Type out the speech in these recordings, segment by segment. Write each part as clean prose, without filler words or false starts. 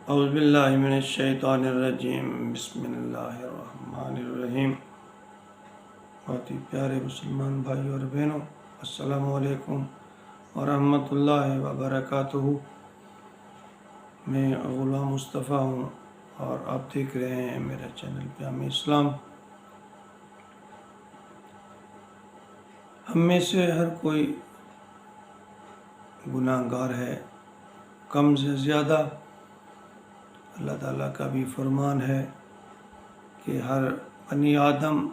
اعوذ باللہ من الشیطان الرجیم، بسم اللہ الرحمن الرحیم۔ بہت ہی پیارے مسلمان بھائی اور بہنوں، السلام علیکم ورحمۃ اللہ وبرکاتہ۔ میں غلام مصطفیٰ ہوں اور آپ دیکھ رہے ہیں میرا چینل پیام اسلام۔ ہم میں سے ہر کوئی گناہ گار ہے، کم سے زیادہ۔ اللہ تعالیٰ کا بھی فرمان ہے کہ ہر بنی آدم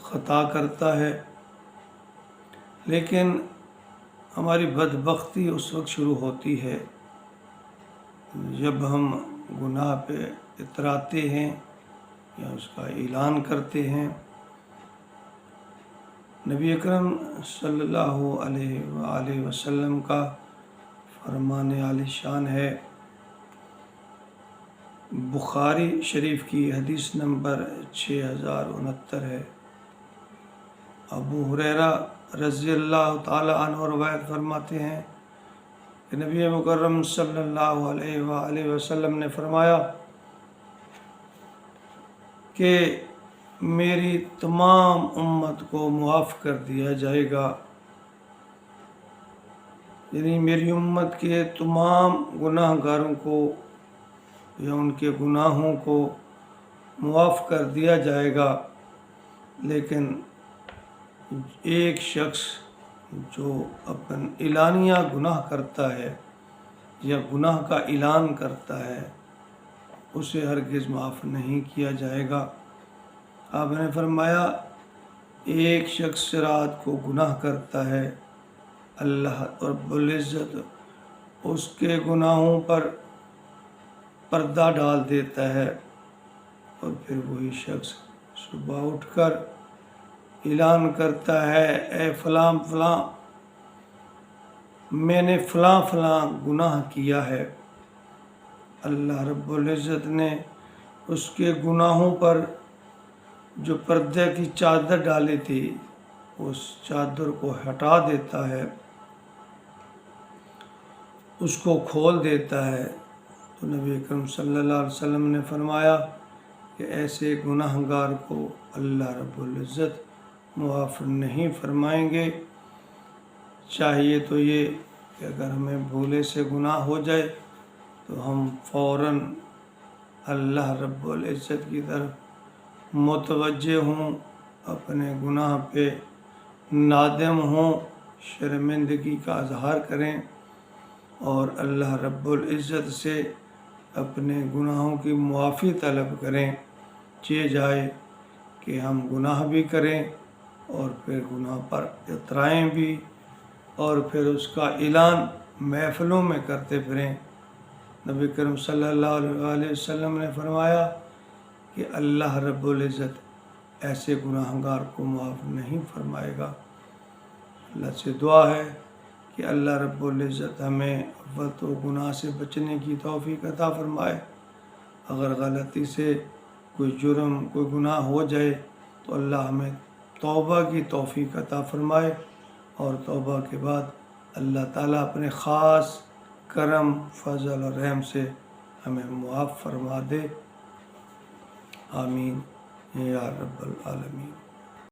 خطا کرتا ہے، لیکن ہماری بدبختی اس وقت شروع ہوتی ہے جب ہم گناہ پہ اتراتے ہیں یا اس کا اعلان کرتے ہیں۔ نبی اکرم صلی اللہ علیہ وآلہ وسلم کا فرمان عالی شان ہے، بخاری شریف کی حدیث نمبر 6069 ہے۔ ابو ہریرہ رضی اللہ تعالی عنہ روایت فرماتے ہیں کہ نبی مکرم صلی اللہ علیہ وآلہ وسلم نے فرمایا کہ میری تمام امت کو معاف کر دیا جائے گا، یعنی میری امت کے تمام گناہ گاروں کو یا ان کے گناہوں کو معاف کر دیا جائے گا، لیکن ایک شخص جو اپن اعلانیہ گناہ کرتا ہے یا گناہ کا اعلان کرتا ہے اسے ہرگز معاف نہیں کیا جائے گا۔ آپ نے فرمایا ایک شخص رات کو گناہ کرتا ہے، اللہ رب العزت اس کے گناہوں پر پردہ ڈال دیتا ہے، اور پھر وہی شخص صبح اٹھ کر اعلان کرتا ہے اے فلاں فلاں، میں نے فلاں فلاں گناہ کیا ہے۔ اللہ رب العزت نے اس کے گناہوں پر جو پردے کی چادر ڈالی تھی اس چادر کو ہٹا دیتا ہے، اس کو کھول دیتا ہے۔ تو نبی اکرم صلی اللہ علیہ وسلم نے فرمایا کہ ایسے گناہ گار کو اللہ رب العزت معاف نہیں فرمائیں گے۔ چاہیے تو یہ کہ اگر ہمیں بھولے سے گناہ ہو جائے تو ہم فوراً اللہ رب العزت کی طرف متوجہ ہوں، اپنے گناہ پہ نادم ہوں، شرمندگی کا اظہار کریں اور اللہ رب العزت سے اپنے گناہوں کی معافی طلب کریں۔ یہ جائے کہ ہم گناہ بھی کریں اور پھر گناہ پر اترائیں بھی اور پھر اس کا اعلان محفلوں میں کرتے پھریں۔ نبی کریم صلی اللہ علیہ وسلم نے فرمایا کہ اللہ رب العزت ایسے گناہ گار کو معاف نہیں فرمائے گا۔ اللہ سے دعا ہے کہ اللہ رب العزت ہمیں غفلت و گناہ سے بچنے کی توفیق عطا فرمائے۔ اگر غلطی سے کوئی جرم کوئی گناہ ہو جائے تو اللہ ہمیں توبہ کی توفیق عطا فرمائے، اور توبہ کے بعد اللہ تعالیٰ اپنے خاص کرم فضل اور رحم سے ہمیں معاف فرما دے۔ آمین یا رب العالمین۔